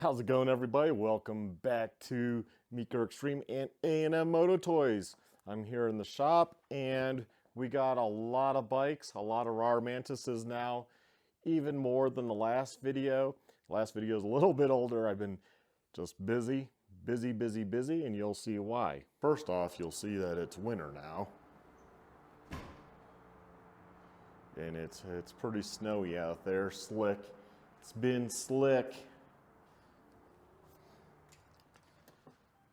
How's it going, everybody? Welcome back to Meeker Extreme and A&M Moto Toys. I'm here in the shop and we got a lot of bikes, a lot of RAR Mantises now, even more than the last video. The last video is a little bit older. I've been just busy, and you'll see why. First off, you'll see that it's winter now. And it's pretty snowy out there, slick. It's been slick.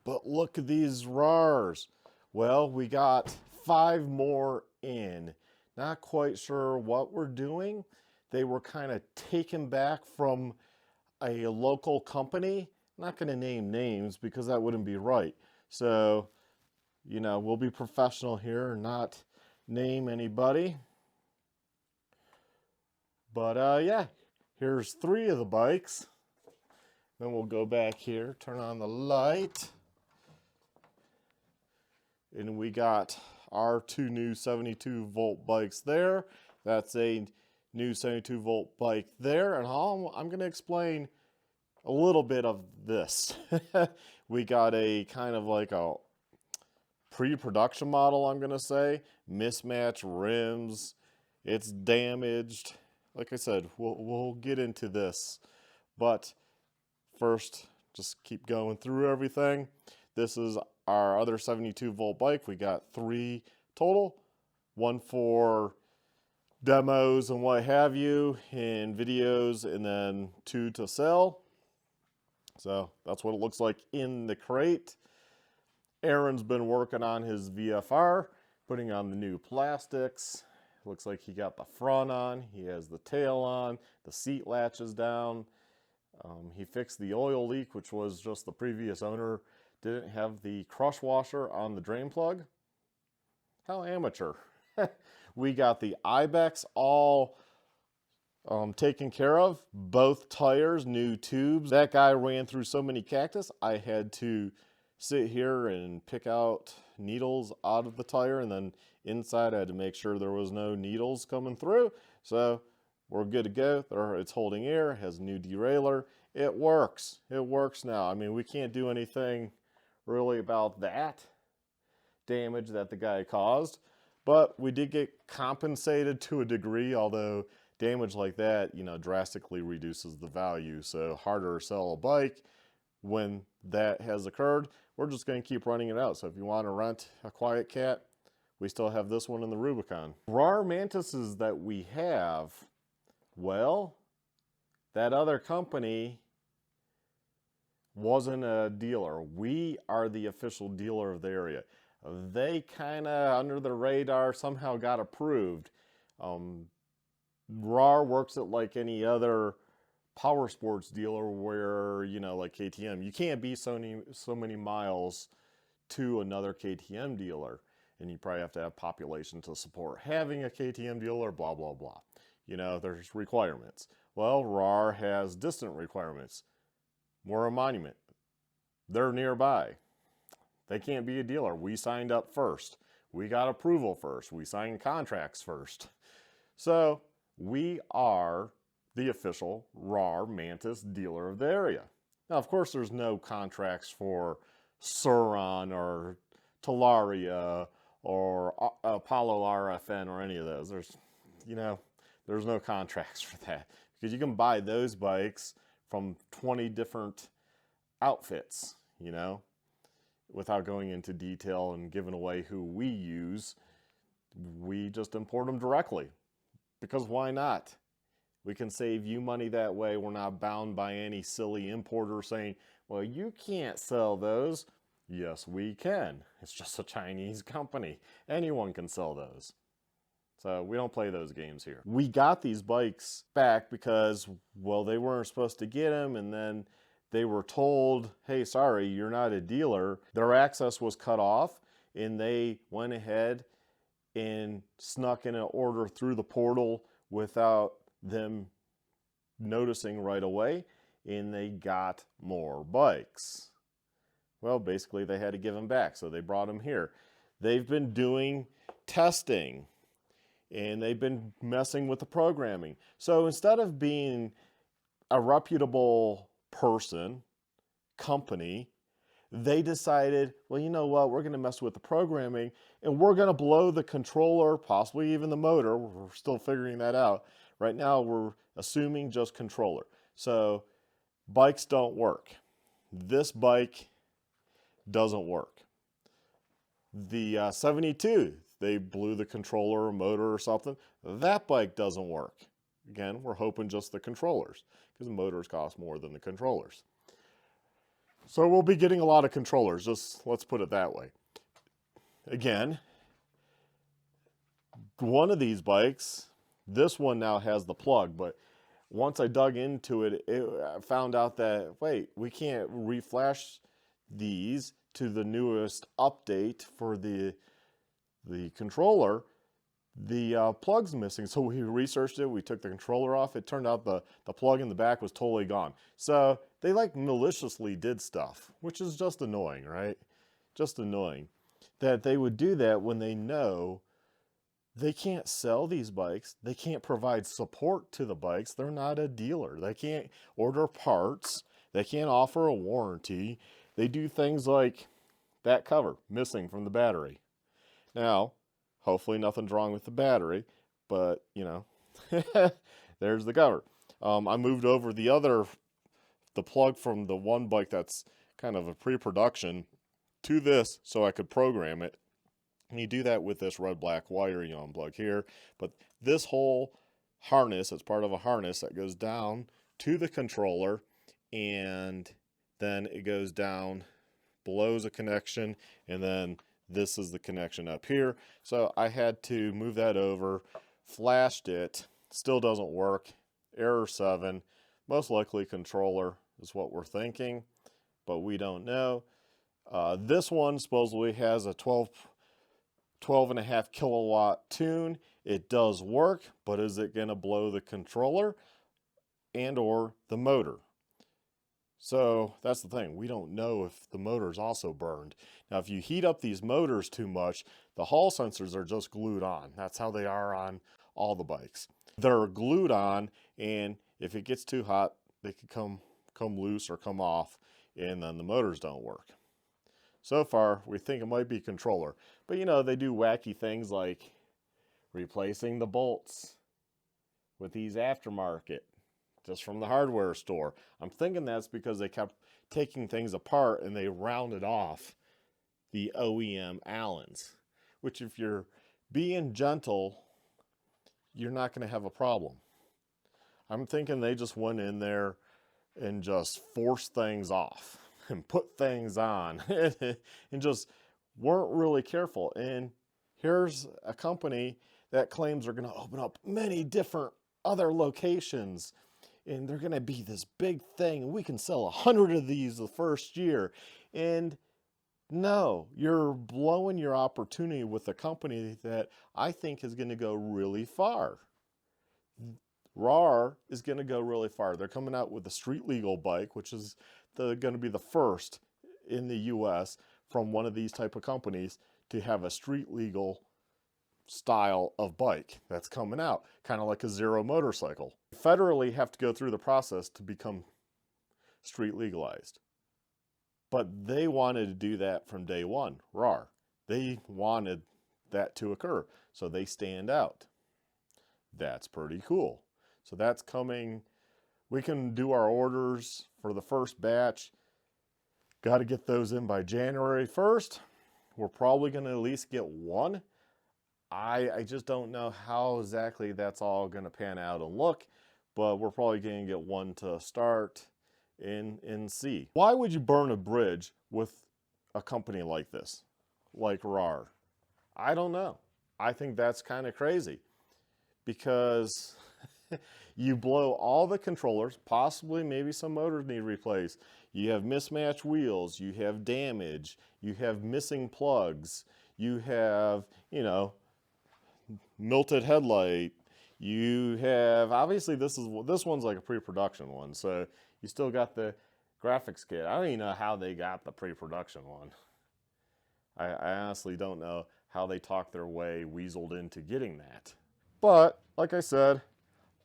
But look at these RARs. Well, we got 5 more in. Not quite sure what we're doing. They were kind of taken back from a local company. I'm not going to name names because that wouldn't be right. So, you know, we'll be professional here and not name anybody. But yeah, here's 3 of the bikes. Then we'll go back here, turn on the light. And we got our 2 new 72 volt bikes there. That's a new 72 volt bike there. And I'm going to explain a little bit of this. We got a kind of like a pre-production model, I'm going to say. Mismatched rims. It's damaged. Like I said, we'll get into this. But first, just keep going through everything. This is our other 72 volt bike. We got 3 total, 1 for demos and what have you, and videos, and then 2 to sell. So that's what it looks like in the crate. Aaron's been working on his VFR, putting on the new plastics. Looks like he got the front on, he has the tail on, the seat latches down. He fixed the oil leak, which was just the previous owner didn't have the crush washer on the drain plug. How amateur. We got the ibex all taken care of. Both tires, new tubes. That guy ran through so many cactus, I had to sit here and pick out needles out of the tire, and then inside I had to make sure there was no needles coming through. So we're good to go. It's holding air, has a new derailleur. It works. It works now. I mean, we can't do anything really about that damage that the guy caused, but we did get compensated to a degree, although damage like that, you know, drastically reduces the value. So harder to sell a bike when that has occurred. We're just going to keep running it out. So if you want to rent a Quiet Cat, we still have this one in the Rubicon. RAR Mantises that we have, well, that other company wasn't a dealer. We are the official dealer of the area. They kind of, under the radar, somehow got approved. RAR works it like any other power sports dealer where, you know, like KTM, you can't be so many miles to another KTM dealer. And you probably have to have population to support having a KTM dealer, blah, blah, blah. You know, there's requirements. Well, RAR has distant requirements. We're a monument. They're nearby. They can't be a dealer. We signed up first. We got approval first. We signed contracts first. So we are the official RAR Mantis dealer of the area. Now, of course, there's no contracts for Suron or Talaria or Apollo RFN or any of those. There's no contracts for that, because you can buy those bikes from 20 different outfits, you know, without going into detail and giving away who we use. We just import them directly, because why not? We can save you money that way. We're not bound by any silly importer saying, well, you can't sell those. Yes, we can. It's just a Chinese company. Anyone can sell those. So we don't play those games here. We got these bikes back because, well, they weren't supposed to get them, and then they were told, hey, sorry, you're not a dealer. Their access was cut off, and they went ahead and snuck in an order through the portal without them noticing right away, and they got more bikes. Well, basically, they had to give them back, so they brought them here. They've been doing testing, and they've been messing with the programming. So instead of being a reputable person, company, they decided, well, you know what, we're going to mess with the programming and we're going to blow the controller, possibly even the motor. We're still figuring that out. Right now, we're assuming just controller. So bikes don't work. This bike doesn't work. The 72, they blew the controller or motor or something. That bike doesn't work. Again, we're hoping just the controllers, because the motors cost more than the controllers. So we'll be getting a lot of controllers, just let's put it that way. Again, one of these bikes, this one now has the plug, but once I dug into it, I found out that, wait, we can't reflash these to the newest update for the controller. The plug's missing. So we researched it, we took the controller off. It turned out the plug in the back was totally gone. So they like maliciously did stuff, which is just annoying, right? Just annoying that they would do that when they know they can't sell these bikes. They can't provide support to the bikes. They're not a dealer. They can't order parts. They can't offer a warranty. They do things like that cover missing from the battery. Now, hopefully nothing's wrong with the battery, but you know, there's the cover. I moved over the plug from the one bike that's kind of a pre-production to this so I could program it. And you do that with this red-black wire you unplug here. But this whole harness, it's part of a harness that goes down to the controller, and then it goes down below a connection, and then this is the connection up here. So I had to move that over, flashed it, still doesn't work. Error 7, most likely controller is what we're thinking, but we don't know. This one supposedly has a 12.5 kilowatt tune. It does work, but is it going to blow the controller and or the motor? So that's the thing. We don't know if the motor's also burned. Now, if you heat up these motors too much, the hall sensors are just glued on. That's how they are on all the bikes. They're glued on, and if it gets too hot, they could come loose or come off, and then the motors don't work. So far, we think it might be controller. But you know, they do wacky things like replacing the bolts with these aftermarket, just from the hardware store. I'm thinking that's because they kept taking things apart and they rounded off the OEM Allens, which if you're being gentle, you're not going to have a problem. I'm thinking they just went in there and just forced things off and put things on and just weren't really careful. And here's a company that claims they're going to open up many different other locations, and they're going to be this big thing, and we can sell 100 of these the first year. And no, you're blowing your opportunity with a company that I think is going to go really far. RAR is going to go really far. They're coming out with a street legal bike, which is going to be the first in the US from one of these type of companies to have a street legal style of bike that's coming out, kind of like a zero motorcycle. Federally have to go through the process to become street legalized. But they wanted to do that from day one, RAR. They wanted that to occur, so they stand out. That's pretty cool. So that's coming. We can do our orders for the first batch. Got to get those in by January 1st. We're probably going to at least get one. I just don't know how exactly that's all going to pan out and look, but we're probably going to get one to start and see. Why would you burn a bridge with a company like this, like RAR? I don't know. I think that's kind of crazy because you blow all the controllers, possibly maybe some motors need replaced. You have mismatched wheels, you have damage, you have missing plugs, you have, you know, melted headlight. You have, obviously this one's like a pre-production one, so you still got the graphics kit. I don't even know how they got the pre-production one. I honestly don't know how they talked their way, weaseled into getting that. But, like I said,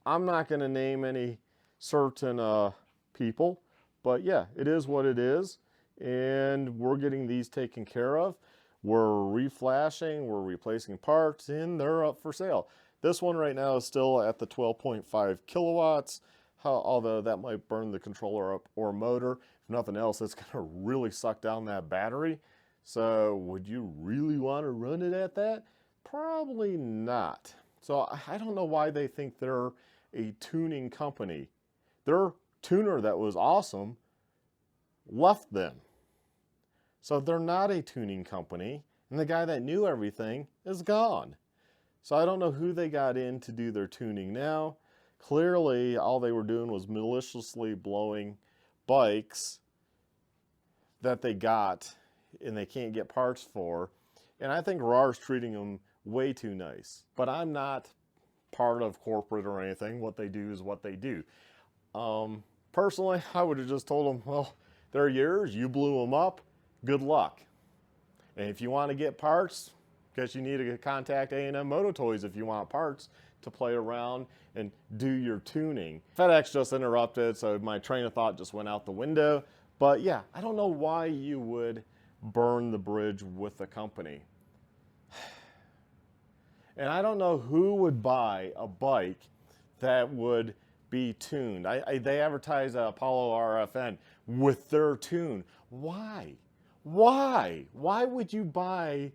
I'm not going to name any certain people, But yeah, it is what it is, and we're getting these taken care of. We're reflashing, we're replacing parts, and they're up for sale. This one right now is still at the 12.5 kilowatts, although that might burn the controller up or motor. If nothing else, it's going to really suck down that battery. So would you really want to run it at that? Probably not. So I don't know why they think they're a tuning company. Their tuner that was awesome left them. So they're not a tuning company, and the guy that knew everything is gone. So I don't know who they got in to do their tuning now. Clearly, all they were doing was maliciously blowing bikes that they got and they can't get parts for. And I think RAR's treating them way too nice. But I'm not part of corporate or anything. What they do is what they do. Personally, I would have just told them, well, they're yours, you blew them up, good luck. And if you want to get parts, guess you need to contact A&M Moto Toys if you want parts to play around and do your tuning. FedEx just interrupted, so my train of thought just went out the window. But yeah, I don't know why you would burn the bridge with the company. And I don't know who would buy a bike that would be tuned. They advertise Apollo RFN with their tune. Why? Why? Why would you buy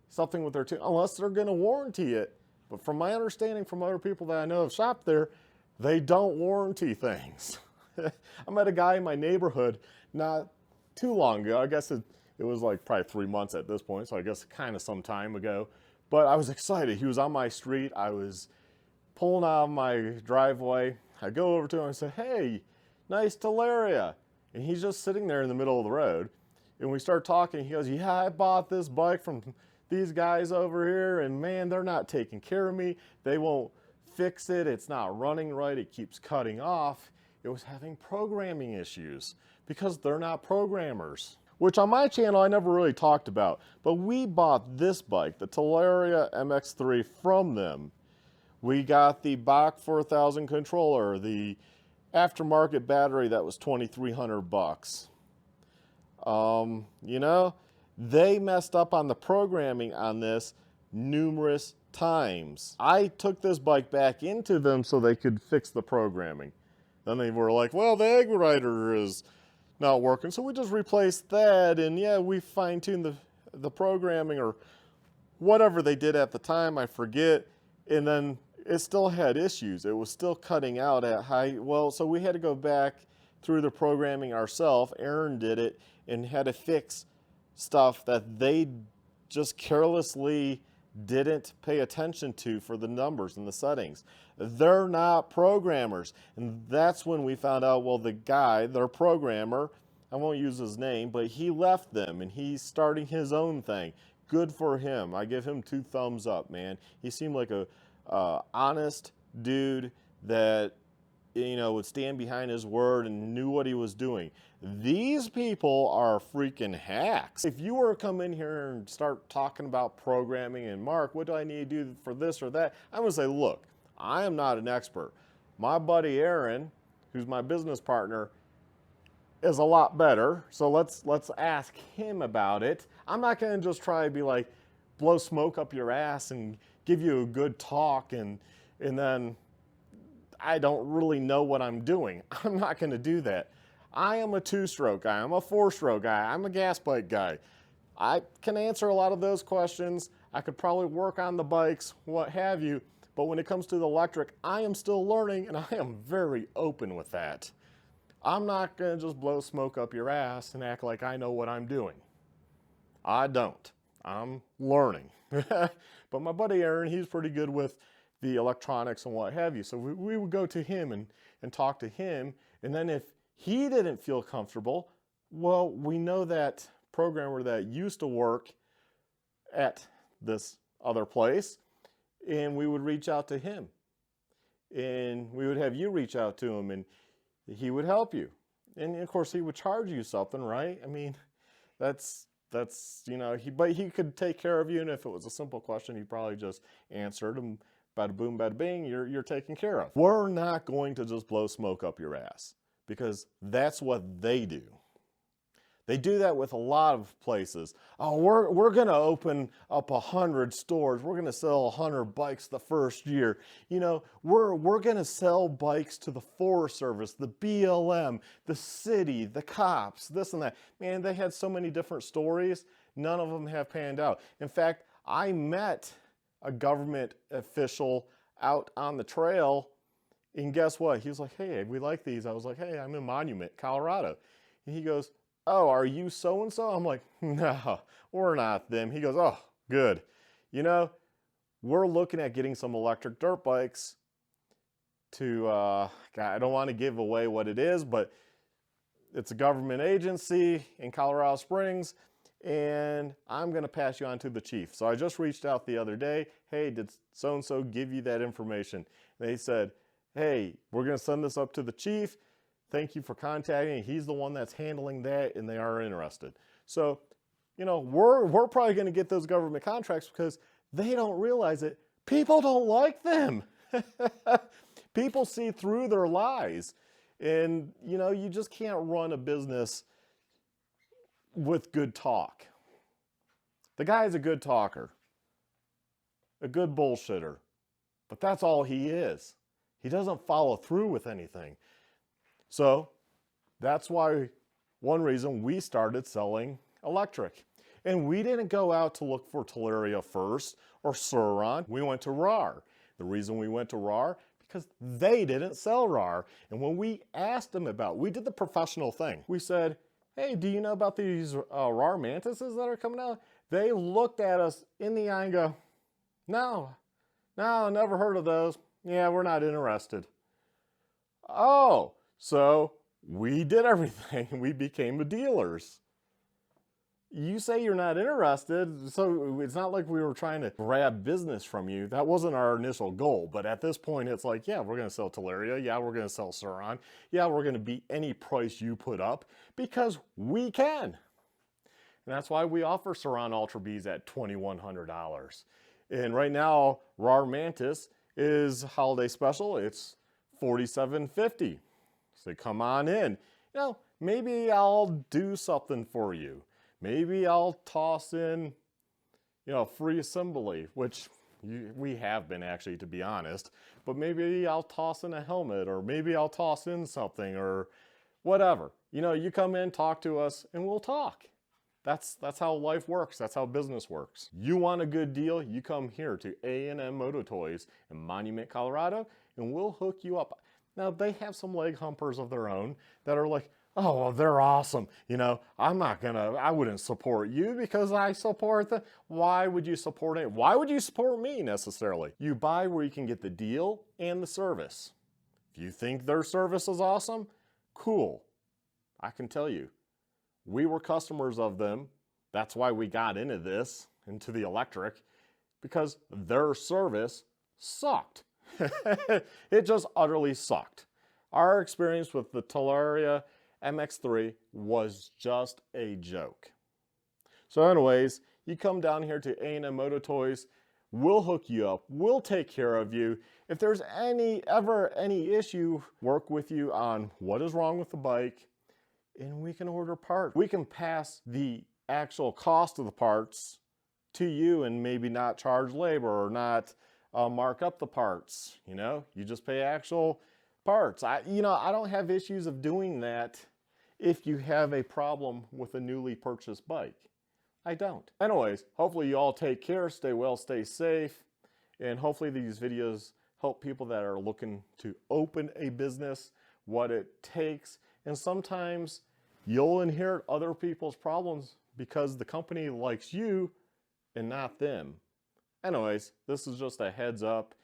something with their tune? Unless they're going to warranty it. But from my understanding from other people that I know have shopped there, they don't warranty things. I met a guy in my neighborhood not too long ago. I guess it was like probably 3 months at this point, so I guess kind of some time ago. But I was excited. He was on my street. I was pulling out of my driveway. I go over to him and say, hey, nice Talaria. And he's just sitting there in the middle of the road. And we start talking. He goes, yeah, I bought this bike from these guys over here, and man, they're not taking care of me. They won't fix it. It's not running right. It keeps cutting off. It was having programming issues because they're not programmers, which on my channel I never really talked about. But we bought this bike, the Talaria MX3, from them. We got the Bach 4000 controller, the aftermarket battery that was $2,300. You know, they messed up on the programming on this numerous times. I took this bike back into them so they could fix the programming. Then they were like, well, the egg writer is not working, so we just replaced that, and yeah, we fine-tuned the programming or whatever they did at the time, I forget, and then it still had issues. It was still cutting out at high, well, so we had to go back through the programming ourselves. Aaron did it and had to fix stuff that they just carelessly didn't pay attention to for the numbers and the settings. They're not programmers. And that's when we found out, well, the guy, their programmer, I won't use his name, but he left them and he's starting his own thing. Good for him. I give him 2 thumbs up, man. He seemed like a honest dude that, you know, would stand behind his word and knew what he was doing. These people are freaking hacks. If you were to come in here and start talking about programming and Mark, what do I need to do for this or that? I would say, look, I am not an expert. My buddy Aaron, who's my business partner, is a lot better. So let's ask him about it. I'm not going to just try to be like, blow smoke up your ass and give you a good talk and then I don't really know what I'm doing. I'm not going to do that. I am a 2-stroke guy. I'm a 4-stroke guy. I'm a gas bike guy. I can answer a lot of those questions. I could probably work on the bikes, what have you. But when it comes to the electric, I am still learning and I am very open with that. I'm not going to just blow smoke up your ass and act like I know what I'm doing. I don't. I'm learning. But my buddy Aaron, he's pretty good with the electronics and what have you. So we would go to him and talk to him. And then if he didn't feel comfortable, well, we know that programmer that used to work at this other place, and we would reach out to him. And we would have you reach out to him, and he would help you. And of course, he would charge you something, right? I mean, that's you know, but he could take care of you, and if it was a simple question, he probably just answered them. Bada boom, bada bing, you're taken care of. We're not going to just blow smoke up your ass. because that's what they do. They do that with a lot of places. Oh, we're going to open up 100 stores. We're going to sell 100 bikes the first year. You know, we're going to sell bikes to the Forest Service, the BLM, the city, the cops, this and that. Man, they had so many different stories. None of them have panned out. In fact, I met a government official out on the trail, and guess what? He was like, hey, we like these. I was like, hey, I'm in Monument, Colorado. And he goes, oh, are you so-and-so? I'm like, no, we're not them. He goes, oh, good. You know, we're looking at getting some electric dirt bikes to, God, I don't want to give away what it is, but it's a government agency in Colorado Springs, and I'm going to pass you on to the chief. So I just reached out the other day. Hey, did so-and-so give you that information? And they said, hey, we're going to send this up to the chief. Thank you for contacting. He's the one that's handling that, and they are interested. So, you know, we're probably going to get those government contracts because they don't realize it. People don't like them. People see through their lies. And, you know, you just can't run a business with good talk. The guy's a good talker, a good bullshitter, but that's all he is. He doesn't follow through with anything. So that's why one reason we started selling electric. And we didn't go out to look for Talaria first or Suron. We went to RAR. The reason we went to RAR, because they didn't sell RAR. And when we asked them about, we did the professional thing. We said, hey, do you know about these RAR mantises that are coming out? They looked at us in the eye and go, no, never heard of those. Yeah, we're not interested. Oh. So we did everything. We became the dealers. You say you're not interested, so it's not like we were trying to grab business from you. That wasn't our initial goal. But at this point, it's like, yeah, we're going to sell Talaria. Yeah, we're going to sell Suron. Yeah, we're going to beat any price you put up because we can. And that's why we offer Suron Ultra Bs at $2,100. And right now, RAR Mantis is holiday special. It's $4,750. So come on in. You know, maybe I'll do something for you. Maybe I'll toss in, you know, free assembly, which we have been actually, to be honest. But maybe I'll toss in a helmet, or maybe I'll toss in something, or whatever. You know, you come in, talk to us, and we'll talk. That's how life works. That's how business works. You want a good deal, you come here to A&M Moto Toys in Monument, Colorado, and we'll hook you up. Now, they have some leg humpers of their own that are like, oh, well, they're awesome. You know, I wouldn't support you because I support the, why would you support it? Why would you support me necessarily? You buy where you can get the deal and the service. If you think their service is awesome, cool. I can tell you, we were customers of them. That's why we got into this, into the electric, because their service sucked. It just utterly sucked. Our experience with the Talaria MX3 was just a joke. So anyways, you come down here to A&M Moto Toys, we'll hook you up, we'll take care of you. If there's ever any issue, work with you on what is wrong with the bike, and we can order parts. We can pass the actual cost of the parts to you and maybe not charge labor or not mark up the parts. You know, you just pay actual parts. I don't have issues of doing that if you have a problem with a newly purchased bike. I don't. Anyways, hopefully you all take care, stay well, stay safe, and hopefully these videos help people that are looking to open a business, what it takes. And sometimes you'll inherit other people's problems because the company likes you and not them. Anyways, this is just a heads up,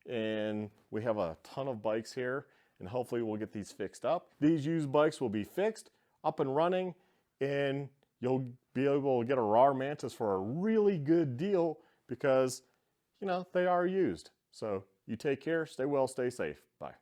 and we have a ton of bikes here, and hopefully we'll get these fixed up. These used bikes will be fixed, up and running, and you'll be able to get a RAR Mantis for a really good deal because, you know, they are used. So you take care, stay well, stay safe. Bye.